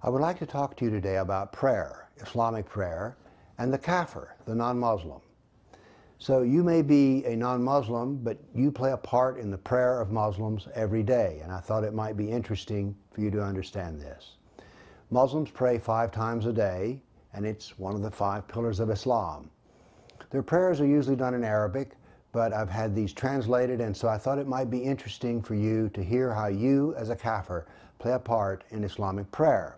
I would like to talk to you today about prayer, Islamic prayer, and the kafir, the non-Muslim. So you may be a non-Muslim, but you play a part in the prayer of Muslims every day, and I thought it might be interesting for you to understand this. Muslims pray 5 times a day, and it's one of the 5 pillars of Islam. Their prayers are usually done in Arabic, but I've had these translated, and so I thought it might be interesting for you to hear how you, as a kafir, play a part in Islamic prayer.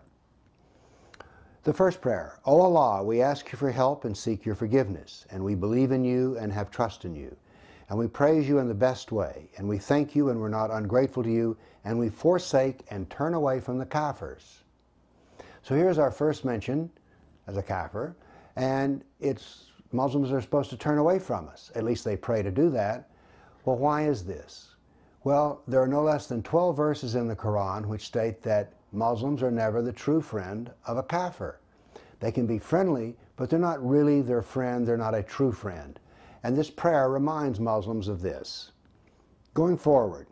The first prayer: O Allah, we ask you for help and seek your forgiveness, and we believe in you and have trust in you, and we praise you in the best way, and we thank you and we're not ungrateful to you, and we forsake and turn away from the kafirs. So here's our first mention as a kafir, and it's Muslims are supposed to turn away from us. At least they pray to do that. Well, why is this? Well, there are no less than 12 verses in the Quran which state that Muslims are never the true friend of a kafir. They can be friendly, but they're not really their friend. They're not a true friend. And this prayer reminds Muslims of this. Going forward,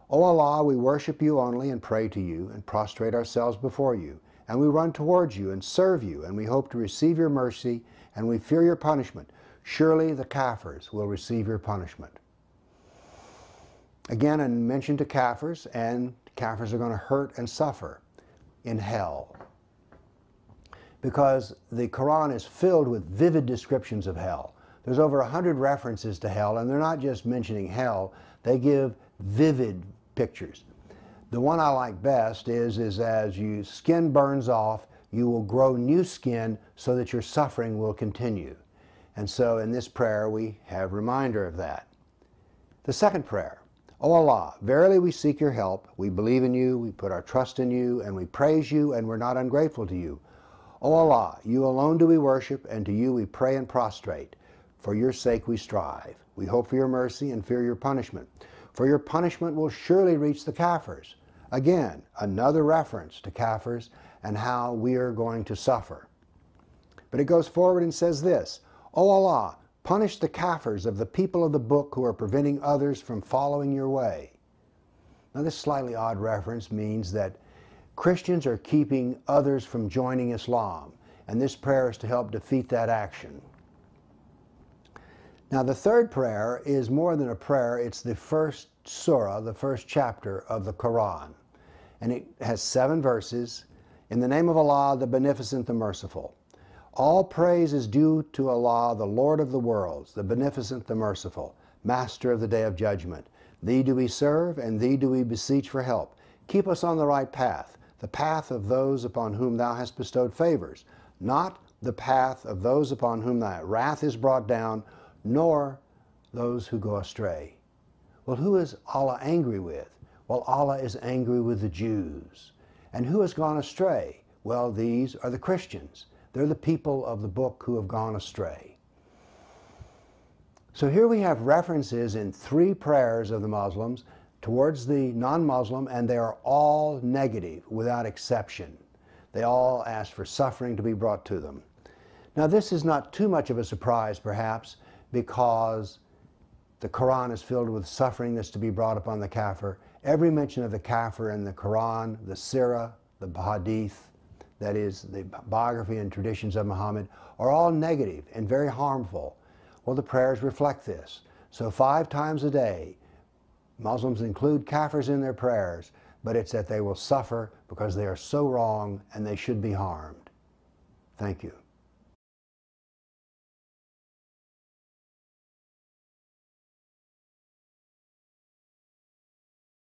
O Allah, we worship you only and pray to you and prostrate ourselves before you, and we run towards you and serve you, and we hope to receive your mercy, and we fear your punishment. Surely the kafirs will receive your punishment. Again, I mentioned to kafirs, and kafirs are going to hurt and suffer in hell, because the Quran is filled with vivid descriptions of hell. There's over 100 references to hell, and they're not just mentioning hell, they give vivid pictures. The one I like best is as your skin burns off, you will grow new skin so that your suffering will continue. And so in this prayer we have a reminder of that. The second prayer: O Allah, verily we seek your help, we believe in you, we put our trust in you, and we praise you, and we're not ungrateful to you. O Allah, you alone do we worship, and to you we pray and prostrate. For your sake we strive. We hope for your mercy and fear your punishment. For your punishment will surely reach the kafirs. Again, another reference to kafirs and how we are going to suffer. But it goes forward and says this: O Allah, punish the kafirs of the people of the book who are preventing others from following your way. Now this slightly odd reference means that Christians are keeping others from joining Islam, and this prayer is to help defeat that action. Now the third prayer is more than a prayer, it's the first surah, the first chapter of the Quran. And it has 7 verses. In the name of Allah, the Beneficent, the Merciful. All praise is due to Allah, the Lord of the worlds, the Beneficent, the Merciful, Master of the Day of Judgment. Thee do we serve, and Thee do we beseech for help. Keep us on the right path, the path of those upon whom Thou hast bestowed favors, not the path of those upon whom Thy wrath is brought down, nor those who go astray. Well, who is Allah angry with? Well, Allah is angry with the Jews. And who has gone astray? Well, these are the Christians. They're the people of the book who have gone astray. So here we have references in 3 prayers of the Muslims towards the non-Muslim, and they are all negative without exception. They all ask for suffering to be brought to them. Now this is not too much of a surprise perhaps, because the Quran is filled with suffering that's to be brought upon the kafir. Every mention of the kafir in the Quran, the Sirah, the Hadith, that is, the biography and traditions of Muhammad, are all negative and very harmful. Well, the prayers reflect this. So 5 times a day, Muslims include kafirs in their prayers, but it's that they will suffer because they are so wrong and they should be harmed. Thank you.